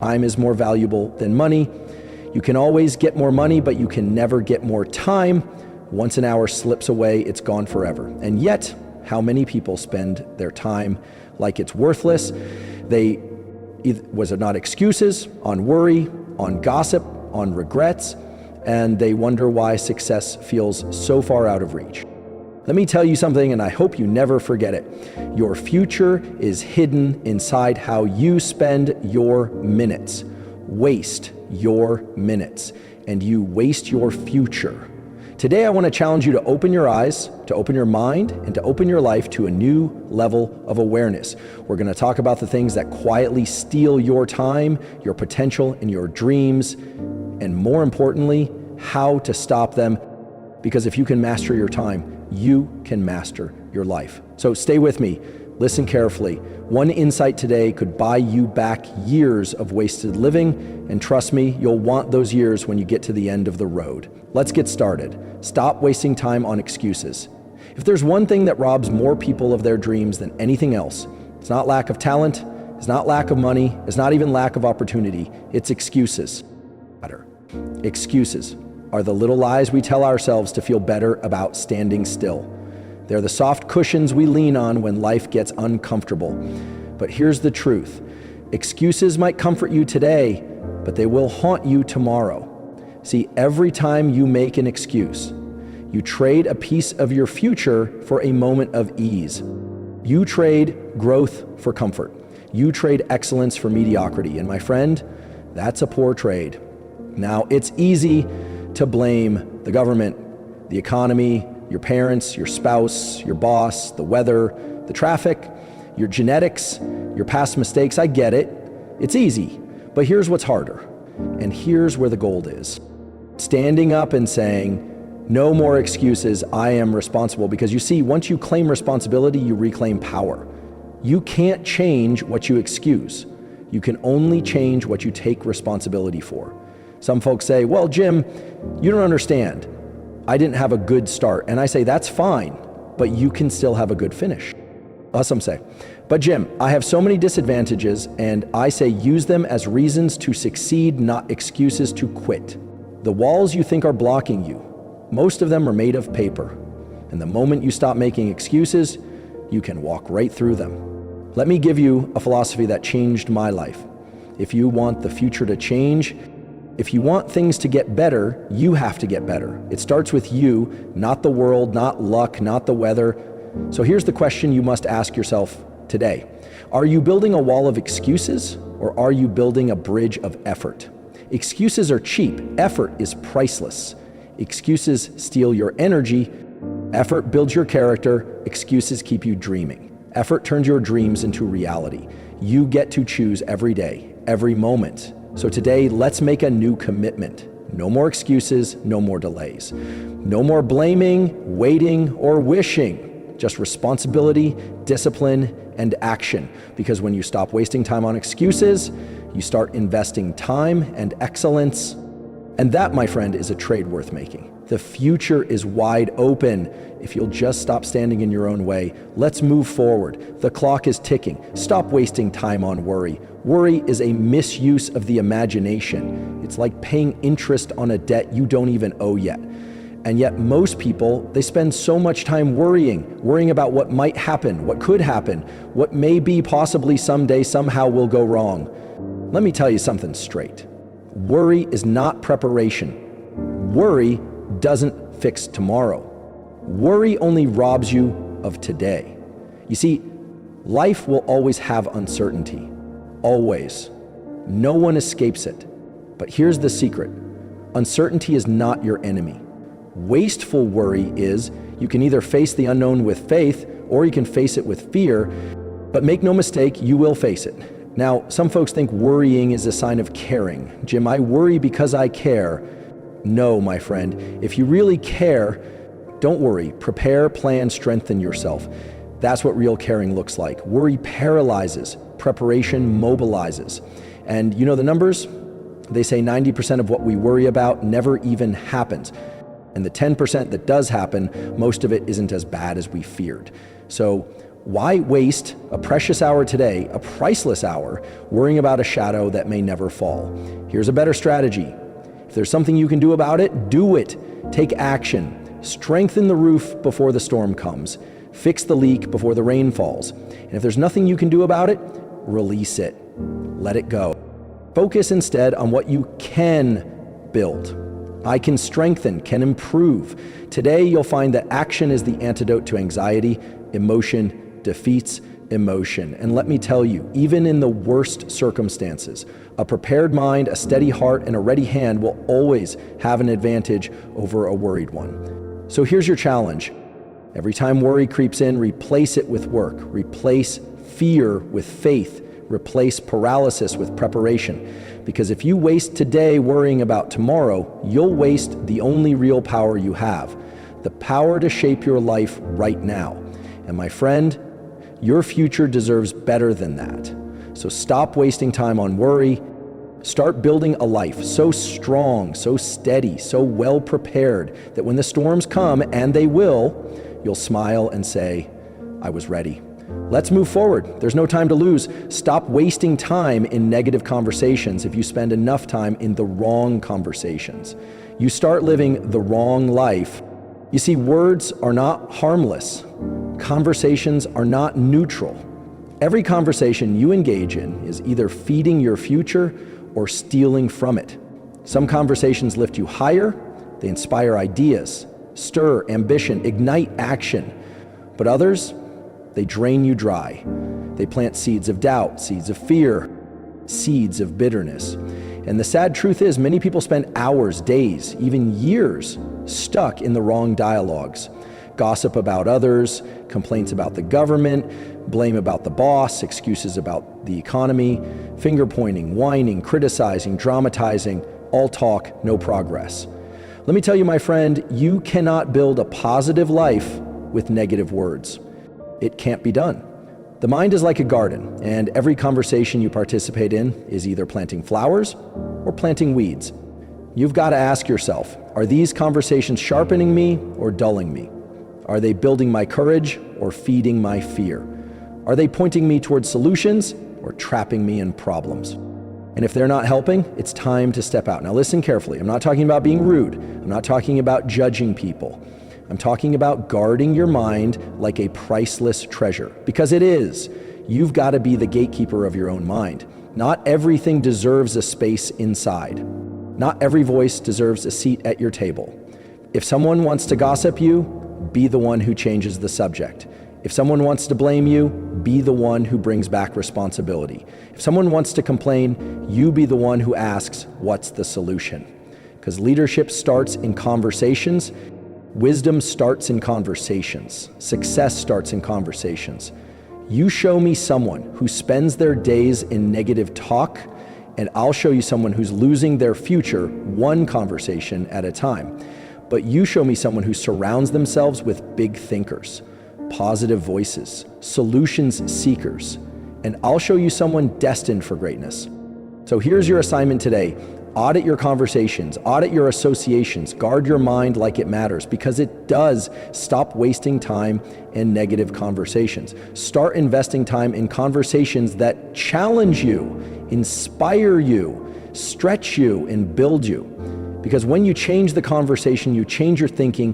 Time is more valuable than money. You can always get more money, but you can never get more time. Once an hour slips away, it's gone forever. And yet, how many people spend their time like it's worthless? Was it not excuses, on worry, on gossip, on regrets, and they wonder why success feels so far out of reach. Let me tell you something, and I hope you never forget it. Your future is hidden inside how you spend your minutes. Waste your minutes, and you waste your future. Today, I want to challenge you to open your eyes, to open your mind, and to open your life to a new level of awareness. We're going to talk about the things that quietly steal your time, your potential, and your dreams, and more importantly, how to stop them. Because if you can master your time, you can master your life. So stay with me. Listen carefully. One insight today could buy you back years of wasted living, and trust me, you'll want those years when you get to the end of the road. Let's get started. Stop wasting time on excuses. If there's one thing that robs more people of their dreams than anything else, it's not lack of talent, it's not lack of money, it's not even lack of opportunity, it's excuses. Excuses are the little lies we tell ourselves to feel better about standing still. They're the soft cushions we lean on when life gets uncomfortable. But here's the truth. Excuses might comfort you today, but they will haunt you tomorrow. See, every time you make an excuse, you trade a piece of your future for a moment of ease. You trade growth for comfort. You trade excellence for mediocrity. And my friend, that's a poor trade. Now, it's easy to blame the government, the economy, your parents, your spouse, your boss, the weather, the traffic, your genetics, your past mistakes. I get it. It's easy. But here's what's harder. And here's where the gold is. Standing up and saying, no more excuses, I am responsible. Because you see, once you claim responsibility, you reclaim power. You can't change what you excuse. You can only change what you take responsibility for. Some folks say, well, Jim, you don't understand. I didn't have a good start. And I say, that's fine, but you can still have a good finish. Some say, but Jim, I have so many disadvantages, and I say use them as reasons to succeed, not excuses to quit. The walls you think are blocking you, most of them are made of paper. And the moment you stop making excuses, you can walk right through them. Let me give you a philosophy that changed my life. If you want the future to change, if you want things to get better, you have to get better. It starts with you, not the world, not luck, not the weather. So here's the question you must ask yourself today. Are you building a wall of excuses, or are you building a bridge of effort? Excuses are cheap. Effort is priceless. Excuses steal your energy. Effort builds your character. Excuses keep you dreaming. Effort turns your dreams into reality. You get to choose every day, every moment. So today, let's make a new commitment. No more excuses, no more delays. No more blaming, waiting, or wishing. Just responsibility, discipline, and action. Because when you stop wasting time on excuses, you start investing time and excellence. And that, my friend, is a trade worth making. The future is wide open if you'll just stop standing in your own way. Let's move forward. The clock is ticking. Stop wasting time on worry. Worry is a misuse of the imagination. It's like paying interest on a debt you don't even owe yet. And yet most people, they spend so much time worrying about what might happen, what could happen, what may be possibly someday somehow will go wrong. Let me tell you something straight. Worry is not preparation. Worry doesn't fix tomorrow. Worry only robs you of today. You see, life will always have uncertainty. Always. No one escapes it. But here's the secret. Uncertainty is not your enemy. Wasteful worry is you can either face the unknown with faith or you can face it with fear, but make no mistake, you will face it. Now, some folks think worrying is a sign of caring. Jim, I worry because I care. No, my friend, if you really care, don't worry. Prepare, plan, strengthen yourself. That's what real caring looks like. Worry paralyzes. Preparation mobilizes. And you know the numbers? They say 90% of what we worry about never even happens. And the 10% that does happen, most of it isn't as bad as we feared. So Why waste a precious hour today, a priceless hour, worrying about a shadow that may never fall? Here's a better strategy. If there's something you can do about it, do it. Take action. Strengthen the roof before the storm comes. Fix the leak before the rain falls. And if there's nothing you can do about it, release it. Let it go. Focus instead on what you can build. I can strengthen, can improve. Today, you'll find that action is the antidote to anxiety. Emotion defeats emotion. And let me tell you, even in the worst circumstances, a prepared mind, a steady heart, and a ready hand will always have an advantage over a worried one. So here's your challenge. Every time worry creeps in, replace it with work. Replace fear with faith. Replace paralysis with preparation. Because if you waste today worrying about tomorrow, you'll waste the only real power you have, the power to shape your life right now. And my friend, your future deserves better than that. So stop wasting time on worry. Start building a life so strong, so steady, so well prepared that when the storms come, and they will, you'll smile and say, I was ready. Let's move forward. There's no time to lose. Stop wasting time in negative conversations if you spend enough time in the wrong conversations. You start living the wrong life. You see, words are not harmless. Conversations are not neutral. Every conversation you engage in is either feeding your future or stealing from it. Some conversations lift you higher, they inspire ideas, stir ambition, ignite action. But others, they drain you dry. They plant seeds of doubt, seeds of fear, seeds of bitterness. And the sad truth is, many people spend hours, days, even years stuck in the wrong dialogues. Gossip about others, complaints about the government, blame about the boss, excuses about the economy, finger pointing, whining, criticizing, dramatizing, all talk, no progress. Let me tell you, my friend, you cannot build a positive life with negative words. It can't be done. The mind is like a garden, and every conversation you participate in is either planting flowers or planting weeds. You've got to ask yourself, are these conversations sharpening me or dulling me? Are they building my courage or feeding my fear? Are they pointing me towards solutions or trapping me in problems? And if they're not helping, it's time to step out. Now listen carefully. I'm not talking about being rude. I'm not talking about judging people. I'm talking about guarding your mind like a priceless treasure, because it is. You've got to be the gatekeeper of your own mind. Not everything deserves a space inside. Not every voice deserves a seat at your table. If someone wants to gossip you, be the one who changes the subject. If someone wants to blame you, be the one who brings back responsibility. If someone wants to complain, you be the one who asks, what's the solution? Because leadership starts in conversations. Wisdom starts in conversations. Success starts in conversations. You show me someone who spends their days in negative talk, and I'll show you someone who's losing their future one conversation at a time. But you show me someone who surrounds themselves with big thinkers, positive voices, solutions seekers, and I'll show you someone destined for greatness. So here's your assignment today. Audit your conversations, audit your associations, guard your mind like it matters, because it does. Stop wasting time in negative conversations. Start investing time in conversations that challenge you, inspire you, stretch you, and build you. Because when you change the conversation, you change your thinking.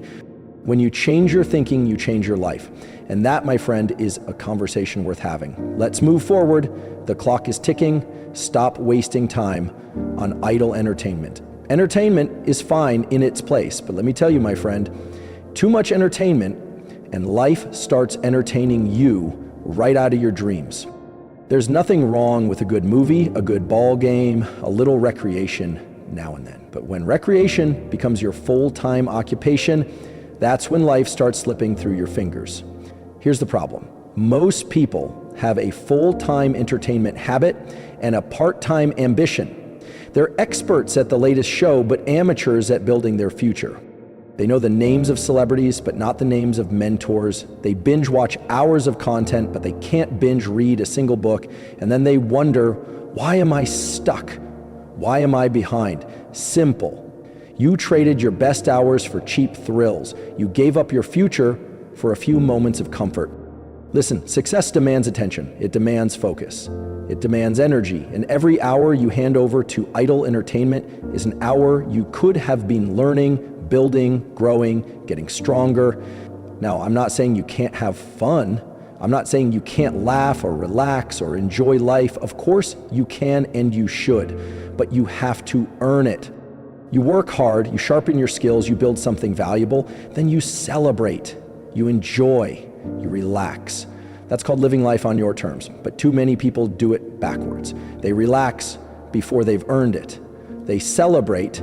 When you change your thinking, you change your life. And that, my friend, is a conversation worth having. Let's move forward. The clock is ticking. Stop wasting time on idle entertainment. Entertainment is fine in its place, but let me tell you, my friend, too much entertainment and life starts entertaining you right out of your dreams. There's nothing wrong with a good movie, a good ball game, a little recreation now and then. But when recreation becomes your full-time occupation, that's when life starts slipping through your fingers. Here's the problem. Most people have a full-time entertainment habit and a part-time ambition. They're experts at the latest show, but amateurs at building their future. They know the names of celebrities, but not the names of mentors. They binge watch hours of content, but they can't binge read a single book. And then they wonder, why am I stuck? Why am I behind? Simple. You traded your best hours for cheap thrills. You gave up your future for a few moments of comfort. Listen, success demands attention. It demands focus. It demands energy. And every hour you hand over to idle entertainment is an hour you could have been learning, building, growing, getting stronger. Now, I'm not saying you can't have fun. I'm not saying you can't laugh or relax or enjoy life. Of course you can and you should, but you have to earn it. You work hard, you sharpen your skills, you build something valuable, then you celebrate, you enjoy, you relax. That's called living life on your terms, but too many people do it backwards. They relax before they've earned it. They celebrate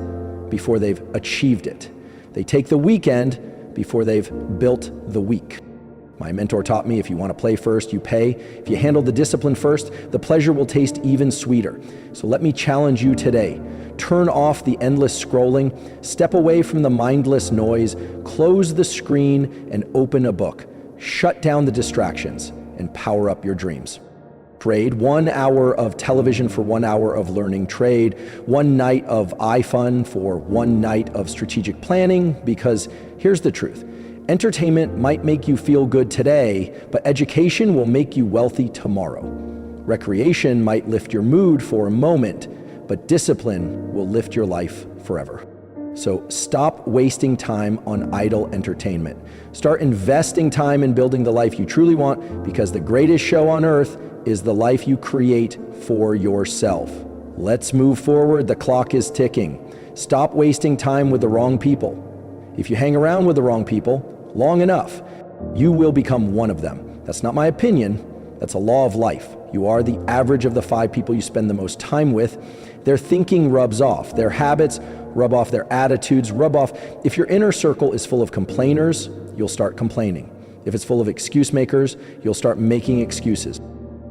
before they've achieved it. They take the weekend before they've built the week. My mentor taught me if you want to play first, you pay. If you handle the discipline first, the pleasure will taste even sweeter. So let me challenge you today. Turn off the endless scrolling, step away from the mindless noise, close the screen and open a book. Shut down the distractions and power up your dreams. Trade 1 hour of television for 1 hour of learning. Trade 1 night of iFun for 1 night of strategic planning, because here's the truth. Entertainment might make you feel good today, but education will make you wealthy tomorrow. Recreation might lift your mood for a moment, but discipline will lift your life forever. So stop wasting time on idle entertainment. Start investing time in building the life you truly want, because the greatest show on earth is the life you create for yourself. Let's move forward. The clock is ticking. Stop wasting time with the wrong people. If you hang around with the wrong people long enough, you will become one of them. That's not my opinion. That's a law of life. You are the average of the 5 people you spend the most time with. Their thinking rubs off. Their habits rub off. Their attitudes rub off. If your inner circle is full of complainers, you'll start complaining. If it's full of excuse makers, you'll start making excuses.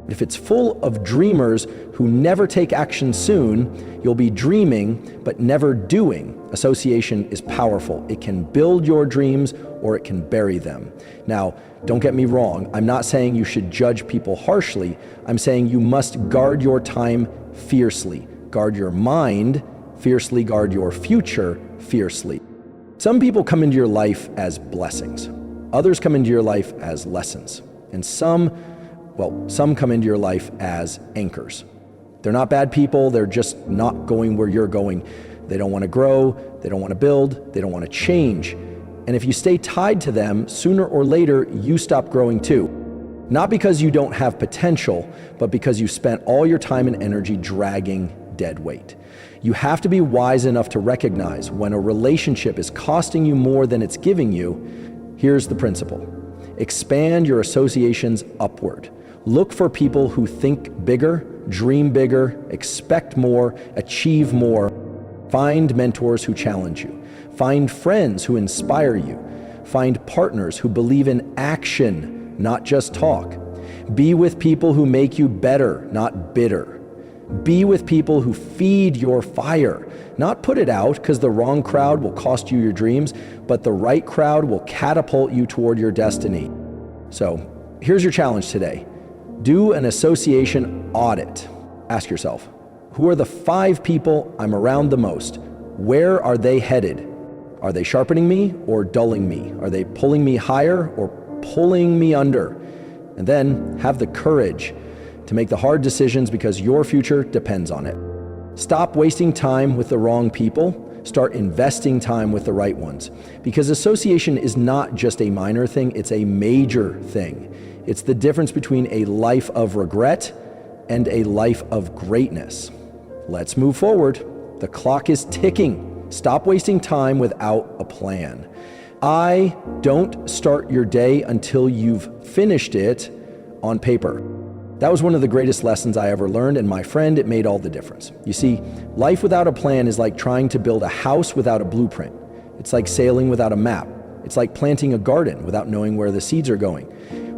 If it's full of dreamers who never take action soon, you'll be dreaming but never doing. Association is powerful. It can build your dreams or it can bury them. Now, don't get me wrong. I'm not saying you should judge people harshly. I'm saying you must guard your time fiercely. Guard your mind fiercely. Guard your future fiercely. Some people come into your life as blessings. Others come into your life as lessons. And some come into your life as anchors. They're not bad people, they're just not going where you're going. They don't want to grow, they don't want to build, they don't want to change. And if you stay tied to them, sooner or later, you stop growing too. Not because you don't have potential, but because you spent all your time and energy dragging dead weight. You have to be wise enough to recognize when a relationship is costing you more than it's giving you. Here's the principle. Expand your associations upward. Look for people who think bigger, dream bigger, expect more, achieve more. Find mentors who challenge you. Find friends who inspire you. Find partners who believe in action, not just talk. Be with people who make you better, not bitter. Be with people who feed your fire, not put it out, because the wrong crowd will cost you your dreams, but the right crowd will catapult you toward your destiny. So here's your challenge today. Do an association audit. Ask yourself, who are the 5 people I'm around the most? Where are they headed? Are they sharpening me or dulling me? Are they pulling me higher or pulling me under? And then have the courage to make the hard decisions, because your future depends on it. Stop wasting time with the wrong people. Start investing time with the right ones. Because association is not just a minor thing, it's a major thing. It's the difference between a life of regret and a life of greatness. Let's move forward. The clock is ticking. Stop wasting time without a plan. Don't start your day until you've finished it on paper. That was one of the greatest lessons I ever learned, and my friend, it made all the difference. You see, life without a plan is like trying to build a house without a blueprint. It's like sailing without a map. It's like planting a garden without knowing where the seeds are going.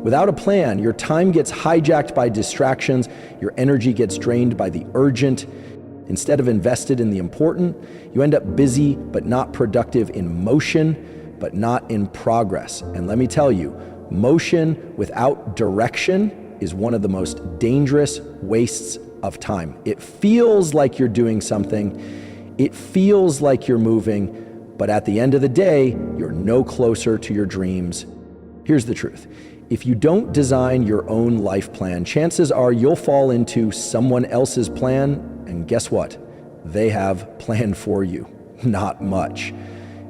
Without a plan, your time gets hijacked by distractions, your energy gets drained by the urgent. Instead of invested in the important, you end up busy but not productive, in motion but not in progress. And let me tell you, motion without direction is one of the most dangerous wastes of time. It feels like you're doing something, it feels like you're moving, but at the end of the day, you're no closer to your dreams. Here's the truth. If you don't design your own life plan, chances are you'll fall into someone else's plan, and guess what? They have planned for you. Not much.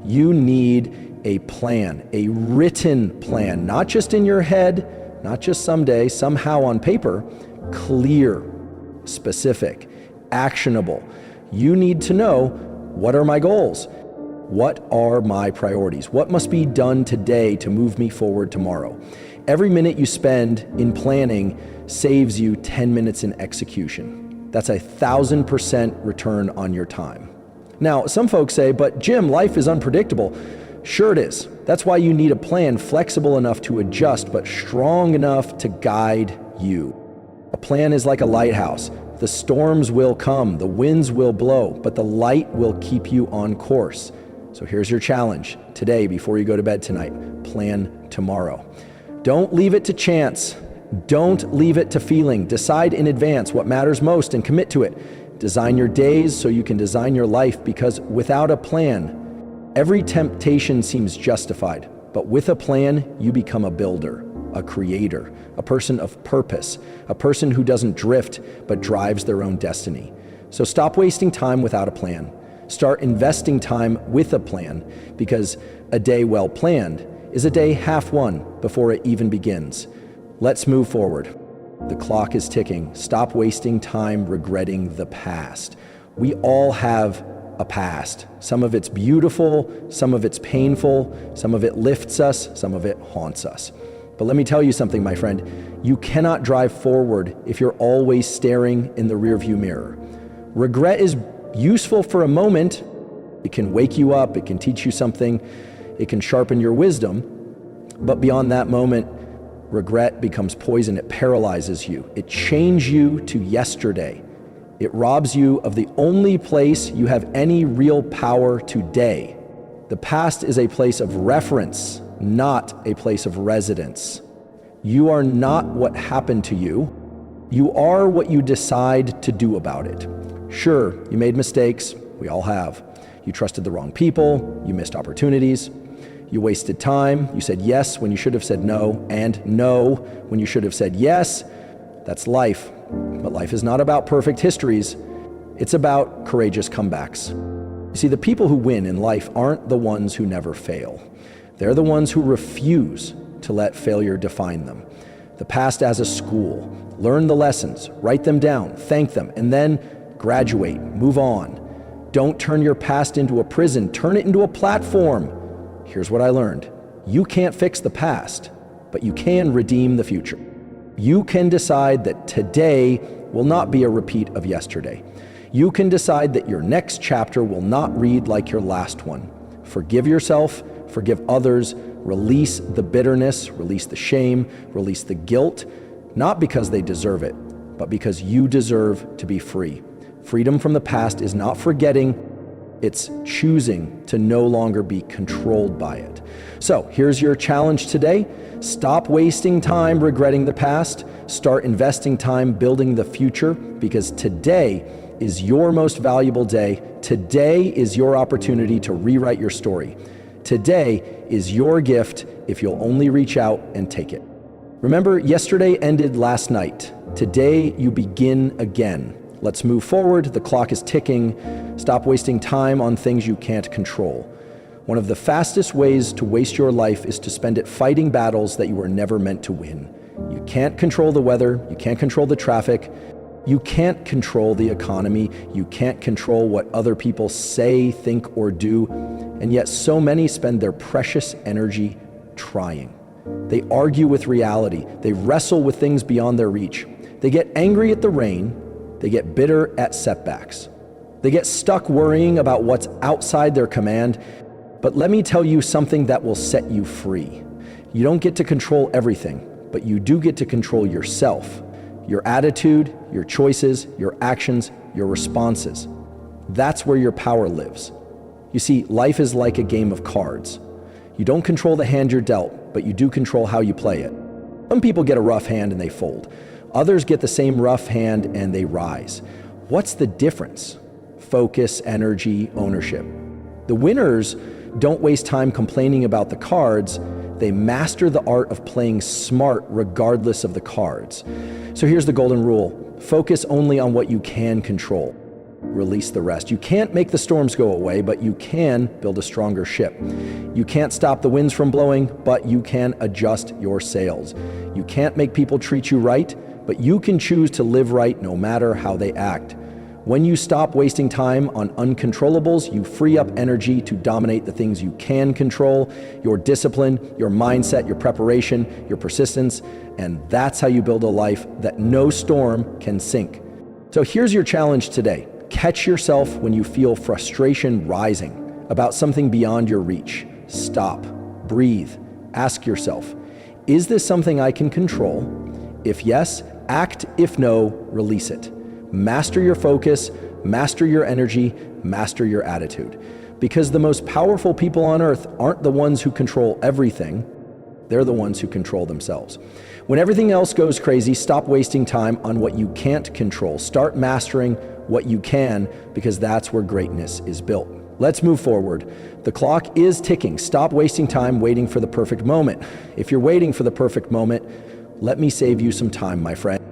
You need a plan, a written plan, not just in your head, not just someday, somehow on paper, clear, specific, actionable. You need to know, what are my goals? What are my priorities? What must be done today to move me forward tomorrow? Every minute you spend in planning saves you 10 minutes in execution. That's 1,000% return on your time. Now, some folks say, but Jim, life is unpredictable. Sure it is. That's why you need a plan flexible enough to adjust, but strong enough to guide you. A plan is like a lighthouse. The storms will come, the winds will blow, but the light will keep you on course. So here's your challenge today before you go to bed tonight. Plan tomorrow. Don't leave it to chance. Don't leave it to feeling. Decide in advance what matters most and commit to it. Design your days so you can design your life, because without a plan, every temptation seems justified. But with a plan, you become a builder, a creator, a person of purpose, a person who doesn't drift but drives their own destiny. So stop wasting time without a plan. Start investing time with a plan, because a day well planned is a day half won before it even begins. Let's move forward. The clock is ticking. Stop wasting time regretting the past. We all have a past. Some of it's beautiful, some of it's painful, some of it lifts us, some of it haunts us. But let me tell you something, my friend. You cannot drive forward if you're always staring in the rearview mirror. Regret is useful for a moment. It can wake you up, it can teach you something, it can sharpen your wisdom. But beyond that moment, regret becomes poison. It paralyzes you. It chains you to yesterday. It robs you of the only place you have any real power today. The past is a place of reference, not a place of residence. You are not what happened to you. You are what you decide to do about it. Sure, you made mistakes. We all have. You trusted the wrong people. You missed opportunities. You wasted time. You said yes when you should have said no, and no when you should have said yes. That's life. But life is not about perfect histories. It's about courageous comebacks. You see, the people who win in life aren't the ones who never fail. They're the ones who refuse to let failure define them. The past as a school. Learn the lessons, write them down, thank them, and then graduate, move on. Don't turn your past into a prison. Turn it into a platform. Here's what I learned. You can't fix the past, but you can redeem the future. You can decide that today will not be a repeat of yesterday. You can decide that your next chapter will not read like your last one. Forgive yourself, forgive others, release the bitterness, release the shame, release the guilt, not because they deserve it, but because you deserve to be free. Freedom from the past is not forgetting, it's choosing to no longer be controlled by it. So here's your challenge today. Stop wasting time regretting the past. Start investing time building the future, because today is your most valuable day. Today is your opportunity to rewrite your story. Today is your gift if you'll only reach out and take it. Remember, yesterday ended last night. Today you begin again. Let's move forward. The clock is ticking. Stop wasting time on things you can't control. One of the fastest ways to waste your life is to spend it fighting battles that you were never meant to win. You can't control the weather. You can't control the traffic. You can't control the economy. You can't control what other people say, think, or do. And yet so many spend their precious energy trying. They argue with reality. They wrestle with things beyond their reach. They get angry at the rain. They get bitter at setbacks. They get stuck worrying about what's outside their command. But let me tell you something that will set you free. You don't get to control everything, but you do get to control yourself, your attitude, your choices, your actions, your responses. That's where your power lives. You see, life is like a game of cards. You don't control the hand you're dealt, but you do control how you play it. Some people get a rough hand and they fold. Others get the same rough hand and they rise. What's the difference? Focus, energy, ownership. The winners don't waste time complaining about the cards. They master the art of playing smart regardless of the cards. So here's the golden rule. Focus only on what you can control. Release the rest. You can't make the storms go away, but you can build a stronger ship. You can't stop the winds from blowing, but you can adjust your sails. You can't make people treat you right, but you can choose to live right no matter how they act. When you stop wasting time on uncontrollables, you free up energy to dominate the things you can control, your discipline, your mindset, your preparation, your persistence, and that's how you build a life that no storm can sink. So here's your challenge today. Catch yourself when you feel frustration rising about something beyond your reach. Stop, breathe, ask yourself, is this something I can control? If yes, act. If no, release it. Master your focus, master your energy, master your attitude. Because the most powerful people on earth aren't the ones who control everything, they're the ones who control themselves. When everything else goes crazy, stop wasting time on what you can't control. Start mastering what you can, because that's where greatness is built. Let's move forward. The clock is ticking. Stop wasting time waiting for the perfect moment. If you're waiting for the perfect moment, let me save you some time, my friend.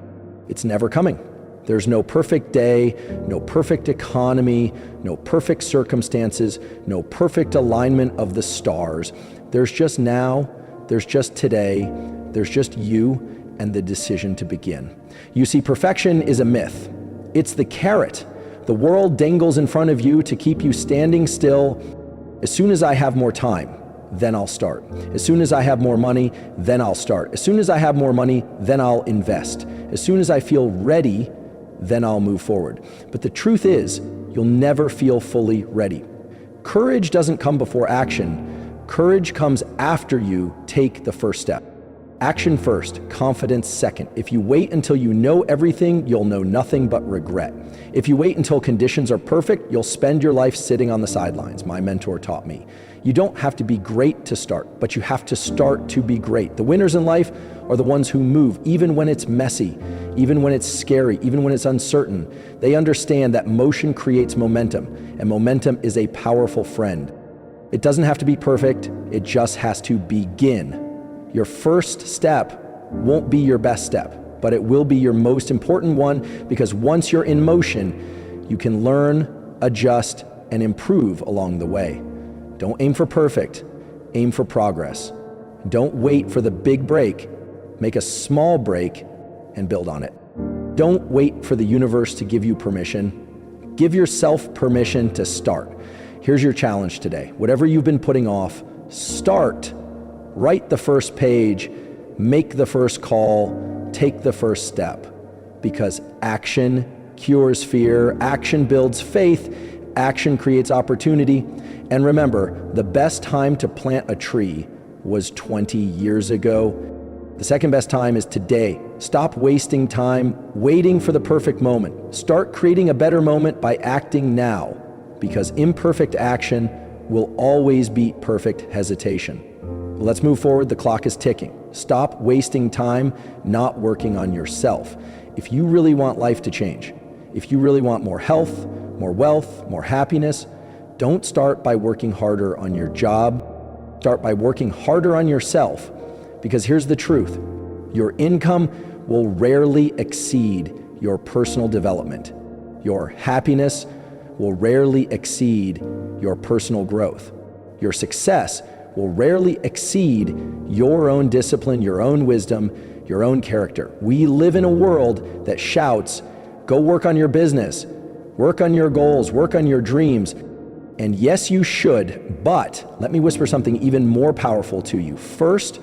It's never coming. There's no perfect day, no perfect economy, no perfect circumstances, no perfect alignment of the stars. There's just now, there's just today, there's just you and the decision to begin. You see, perfection is a myth. It's the carrot the world dangles in front of you to keep you standing still. As soon as I have more time, then I'll start. As soon as I have more money, then I'll start. As soon as I have more money, then I'll invest. As soon as I feel ready, then I'll move forward. But the truth is, you'll never feel fully ready. Courage doesn't come before action. Courage comes after you take the first step. Action first, confidence second. If you wait until you know everything, you'll know nothing but regret. If you wait until conditions are perfect, you'll spend your life sitting on the sidelines. My mentor taught me. You don't have to be great to start, but you have to start to be great. The winners in life are the ones who move, even when it's messy, even when it's scary, even when it's uncertain. They understand that motion creates momentum, and momentum is a powerful friend. It doesn't have to be perfect, it just has to begin. Your first step won't be your best step, but it will be your most important one, because once you're in motion, you can learn, adjust, and improve along the way. Don't aim for perfect, aim for progress. Don't wait for the big break. Make a small break and build on it. Don't wait for the universe to give you permission. Give yourself permission to start. Here's your challenge today. Whatever you've been putting off, start. Write the first page, make the first call, take the first step. Because action cures fear, action builds faith, action creates opportunity. And remember, the best time to plant a tree was 20 years ago. The second best time is today. Stop wasting time waiting for the perfect moment. Start creating a better moment by acting now, because imperfect action will always beat perfect hesitation. Let's move forward. The clock is ticking. Stop wasting time not working on yourself. If you really want life to change, if you really want more health, more wealth, more happiness, don't start by working harder on your job. Start by working harder on yourself. Because here's the truth. Your income will rarely exceed your personal development. Your happiness will rarely exceed your personal growth. Your success will rarely exceed your own discipline, your own wisdom, your own character. We live in a world that shouts, go work on your business, work on your goals, work on your dreams. And yes, you should, but let me whisper something even more powerful to you. First,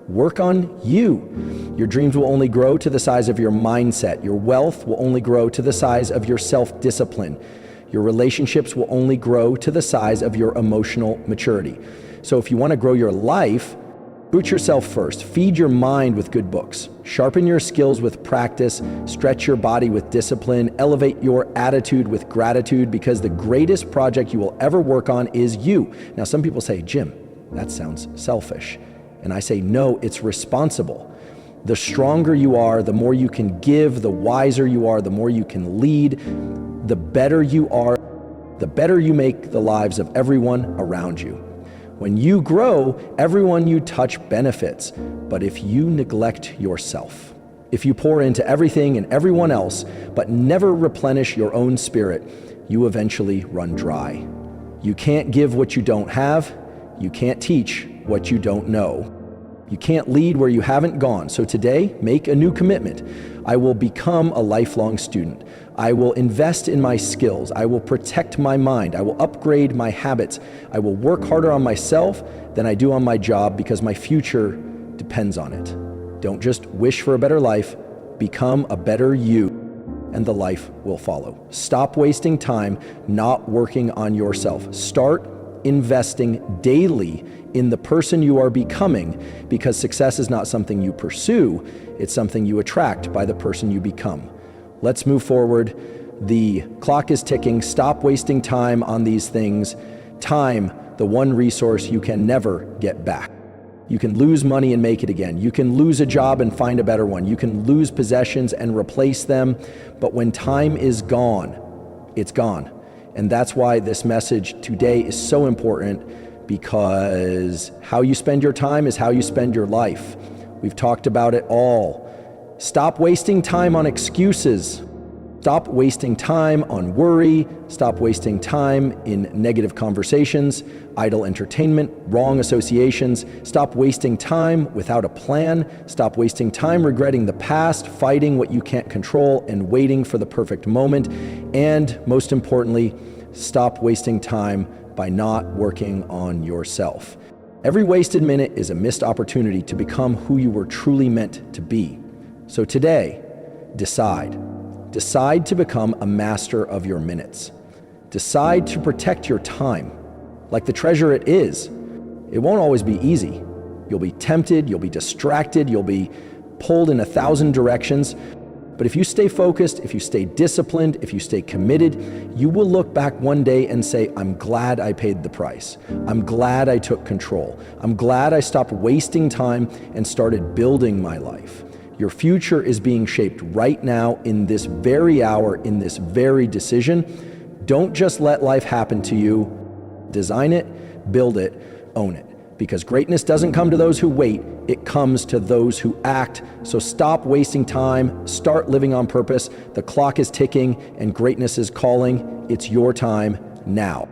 work on you. Your dreams will only grow to the size of your mindset. Your wealth will only grow to the size of your self-discipline. Your relationships will only grow to the size of your emotional maturity. So if you want to grow your life, boot yourself first. Feed your mind with good books. Sharpen your skills with practice. Stretch your body with discipline. Elevate your attitude with gratitude, because the greatest project you will ever work on is you. Now, some people say, Jim, that sounds selfish. And I say, no, it's responsible. The stronger you are, the more you can give, the wiser you are, the more you can lead, the better you are, the better you make the lives of everyone around you. When you grow, everyone you touch benefits. But if you neglect yourself, if you pour into everything and everyone else, but never replenish your own spirit, you eventually run dry. You can't give what you don't have. You can't teach what you don't know. You can't lead where you haven't gone. So today, make a new commitment. I will become a lifelong student. I will invest in my skills. I will protect my mind. I will upgrade my habits. I will work harder on myself than I do on my job because my future depends on it. Don't just wish for a better life. Become a better you, and the life will follow. Stop wasting time not working on yourself. Start investing daily in the person you are becoming, because success is not something you pursue, it's something you attract by the person you become. Let's move forward. The clock is ticking. Stop wasting time on these things. Time, the one resource you can never get back. You can lose money and make it again. You can lose a job and find a better one. You can lose possessions and replace them. But when time is gone, it's gone. And that's why this message today is so important, because how you spend your time is how you spend your life. We've talked about it all. Stop wasting time on excuses. Stop wasting time on worry. Stop wasting time in negative conversations, idle entertainment, wrong associations. Stop wasting time without a plan. Stop wasting time regretting the past, fighting what you can't control, and waiting for the perfect moment. And most importantly, stop wasting time by not working on yourself. Every wasted minute is a missed opportunity to become who you were truly meant to be. So today, decide. Decide to become a master of your minutes. Decide to protect your time like the treasure it is. It won't always be easy. You'll be tempted, you'll be distracted, you'll be pulled in 1,000 directions. But if you stay focused, if you stay disciplined, if you stay committed, you will look back one day and say, I'm glad I paid the price. I'm glad I took control. I'm glad I stopped wasting time and started building my life. Your future is being shaped right now, in this very hour, in this very decision. Don't just let life happen to you. Design it, build it, own it. Because greatness doesn't come to those who wait, it comes to those who act. So stop wasting time, start living on purpose. The clock is ticking and greatness is calling. It's your time now.